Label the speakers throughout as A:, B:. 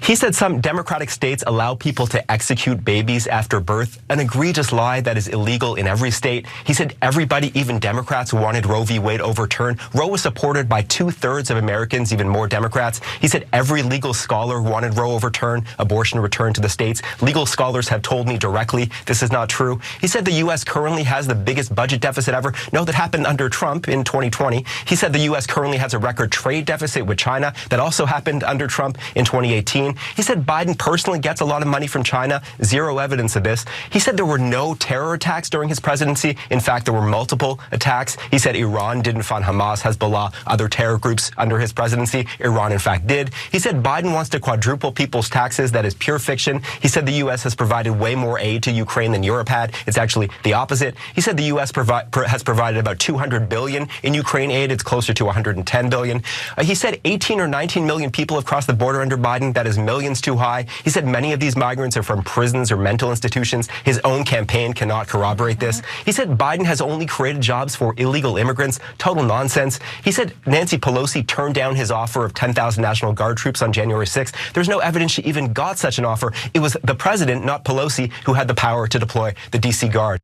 A: He said some Democratic states allow people to execute babies after birth, an egregious lie that is illegal in every state. He said everybody, even Democrats, wanted Roe v. Wade overturned. Roe was supported by 2/3 of Americans, even more Democrats. He said every legal scholar wanted Roe overturned, abortion returned to the states. Legal scholars have told me directly this is not true. He said the U.S. currently has the biggest budget deficit ever. No, that happened under Trump in 2020. He said the U.S. currently has a record trade deficit with China. That also happened under Trump in 2018. He said Biden personally gets a lot of money from China. Zero evidence of this. He said there were no terror attacks during his presidency. In fact, there were multiple attacks. He said Iran didn't fund Hamas, Hezbollah, other terror groups under his presidency. Iran, in fact, did. He said Biden wants to quadruple people's taxes. That is pure fiction. He said the U.S. has provided way more aid to Ukraine than Europe had. It's actually the opposite. He said the U.S. has provided about $200 billion in Ukraine aid. It's closer to $110 billion. He said 18 or 19 million people have crossed the border under Biden. That is millions too high. He said many of these migrants are from prisons or mental institutions. His own campaign cannot corroborate this. He said Biden has only created jobs for illegal immigrants. Total nonsense. He said Nancy Pelosi turned down his offer of 10,000 National Guard troops on January 6th. There's no evidence she even got such an offer. It was the president, not Pelosi, who had the power to deploy the DC Guard.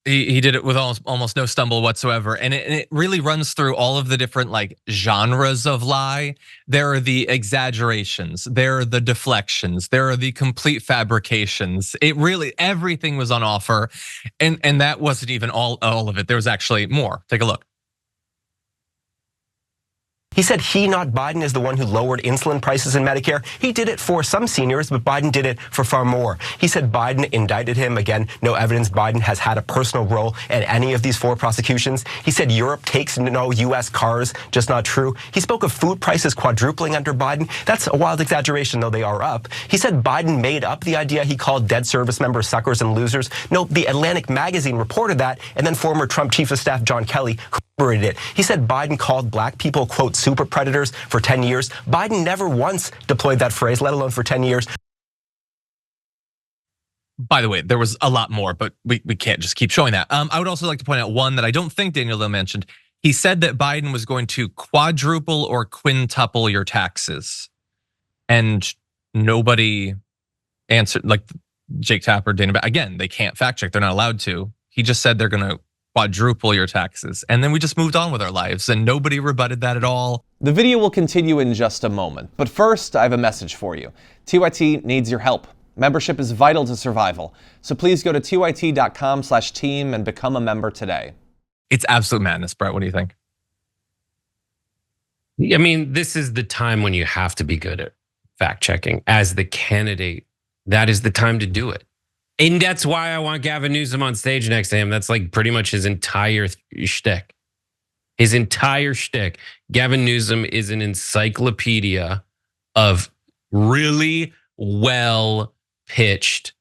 B: He did it with almost no stumble whatsoever. And it really runs through all of the different genres of lie. There are the exaggerations, there are the deflections, there are the complete fabrications. It really, everything was on offer. And that wasn't even all of it. There was actually more. Take a look.
A: He said he, not Biden, is the one who lowered insulin prices in Medicare. He did it for some seniors, but Biden did it for far more. He said Biden indicted him. Again, no evidence Biden has had a personal role in any of these 4 prosecutions. He said Europe takes no U.S. cars, just not true. He spoke of food prices quadrupling under Biden. That's a wild exaggeration, though they are up. He said Biden made up the idea he called dead service members suckers and losers. No, the Atlantic magazine reported that, and then former Trump chief of staff John Kelly corroborated it. He said Biden called black people, quote, super predators for 10 years. Biden never once deployed that phrase, let alone for 10 years.
B: By the way, there was a lot more, but we can't just keep showing that. I would also like to point out one that I don't think Daniel mentioned. He said that Biden was going to quadruple or quintuple your taxes. And nobody answered, like Jake Tapper, Dana, again, they can't fact check, they're not allowed to. He just said they're gonna quadruple your taxes. And then we just moved on with our lives and nobody rebutted that at all.
C: The video will continue in just a moment, but first I have a message for you. TYT needs your help. Membership is vital to survival. So please go to tyt.com/team and become a member today.
B: It's absolute madness, Brett. What do you think?
D: I mean, this is the time when you have to be good at fact checking. As the candidate, that is the time to do it. And that's why I want Gavin Newsom on stage next to him. That's like pretty much his entire shtick. His entire shtick. Gavin Newsom is an encyclopedia of really well pitched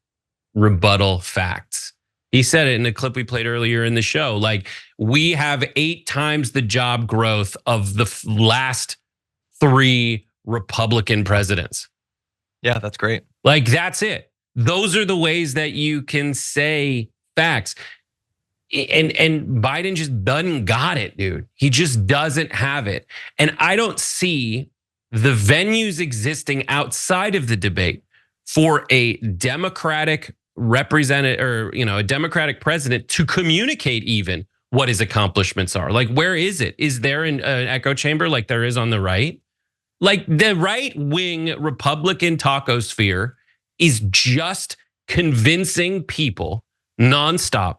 D: rebuttal facts. He said it in a clip we played earlier in the show. Like, we have 8 times the job growth of the last 3 Republican presidents.
B: Yeah, that's great.
D: Like, that's it. Those are the ways that you can say facts. And Biden just doesn't got it, dude. He just doesn't have it. And I don't see the venues existing outside of the debate for a Democratic representative or a Democratic president to communicate even what his accomplishments are. Like, where is it? Is there an echo chamber like there is on the right? Like, the right-wing Republican tacosphere is just convincing people nonstop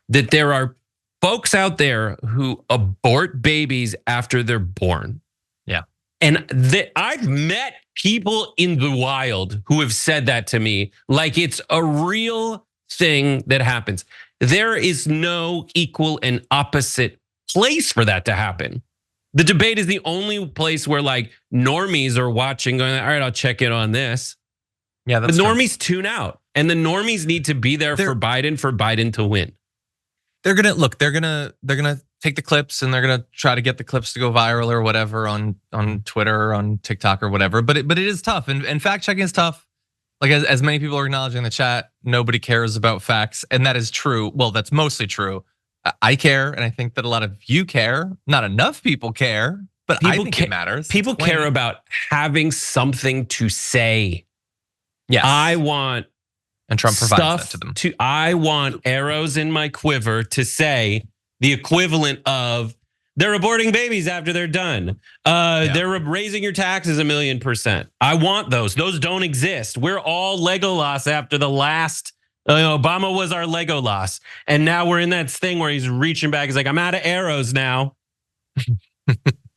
D: that there are folks out there who abort babies after they're born.
B: Yeah.
D: And I've met people in the wild who have said that to me like it's a real thing that happens. There is no equal and opposite place for that to happen. The debate is the only place where like normies are watching going, all right, I'll check in on this.
B: Yeah,
D: the normies tune out, and the normies need to be there for Biden to win.
B: They're gonna take the clips and they're gonna try to get the clips to go viral or whatever on Twitter or on TikTok or whatever. But it is tough, and fact checking is tough. Like as many people are acknowledging in the chat, nobody cares about facts, and that is true. Well, that's mostly true. I care, and I think that a lot of you care. Not enough people care. But I think it matters.
D: People care about having something to say.
B: Yes.
D: I want
B: and Trump provides that to them.
D: I want arrows in my quiver to say the equivalent of they're aborting babies after they're done. They're raising your taxes 1,000,000%. I want those. Those don't exist. We're all Legolas after the last. Obama was our Legolas, and now we're in that thing where he's reaching back. He's like, I'm out of arrows now.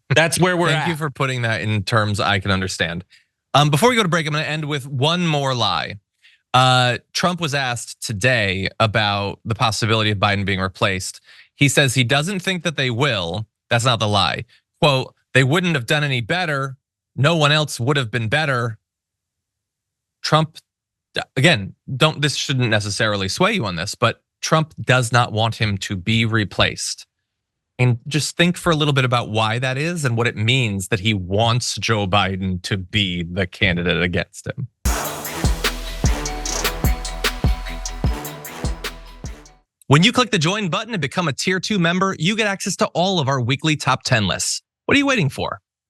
D: That's where we're at.
B: Thank you for putting that in terms I can understand. Before we go to break, I'm going to end with one more lie. Trump was asked today about the possibility of Biden being replaced. He says he doesn't think that they will. That's not the lie. Quote, they wouldn't have done any better. No one else would have been better. Trump, again, this shouldn't necessarily sway you on this, but Trump does not want him to be replaced. And just think for a little bit about why that is and what it means that he wants Joe Biden to be the candidate against him. When you click the join button and become a tier 2 member, you get access to all of our weekly top 10 lists. What are you waiting for?